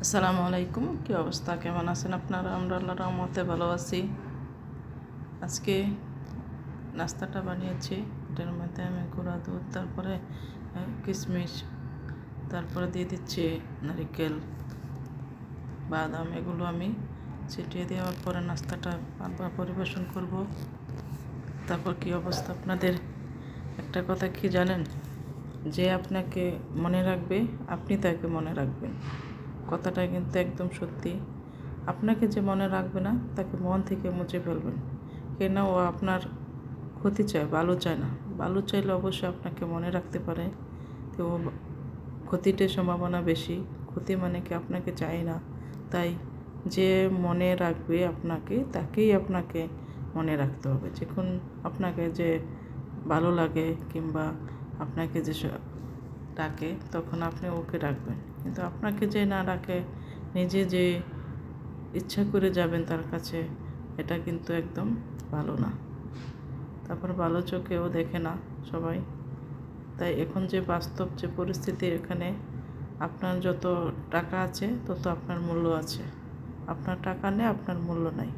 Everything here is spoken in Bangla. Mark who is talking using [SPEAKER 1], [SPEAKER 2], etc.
[SPEAKER 1] আসসালামু আলাইকুম। কী অবস্থা, কেমন আছেন আপনারা? আমরা আল্লাহর রহমতে ভালো আছি। আজকে নাস্তাটা বানিয়েছি। এটার মধ্যে আমি গুঁড়া দুধ, তারপরে কিশমিশ, তারপরে দিয়ে দিচ্ছি নারিকেল, বাদাম, এগুলো আমি ছিটিয়ে দেওয়ার পরে নাস্তাটা পরিবেশন করব। তারপর কী অবস্থা আপনাদের? একটা কথা কি জানেন, যে আপনাকে মনে রাখবে আপনি তাকে মনে রাখবেন। কথাটা কিন্তু একদম সত্যি। আপনাকে যে মনে রাখবে না তাকে মন থেকে মুছে ফেলবেন, কেন ও আপনার ক্ষতি চায়, ভালো চায় না। ভালো চাইলে অবশ্যই আপনাকে মনে রাখতে পারে, তো ও ক্ষতিটার সম্ভাবনা বেশি। ক্ষতি মানে কি আপনাকে চায় না। তাই যে মনে রাখবে আপনাকে তাকেই আপনাকে মনে রাখতে হবে। যখন আপনাকে যে ভালো লাগে কিংবা আপনাকে যে ডাকে তখন আপনি ওকে ডাকবেন, কিন্তু আপনাকে যে না ডাকে নিজে যে ইচ্ছা করে যাবেন তার কাছে, এটা কিন্তু একদম ভালো না। তারপর ভালো চোখেও দেখে না সবাই। তাই এখন যে বাস্তব যে পরিস্থিতি, এখানে আপনার যত টাকা আছে তত আপনার মূল্য আছে। আপনার টাকা নেই, আপনার মূল্য নাই।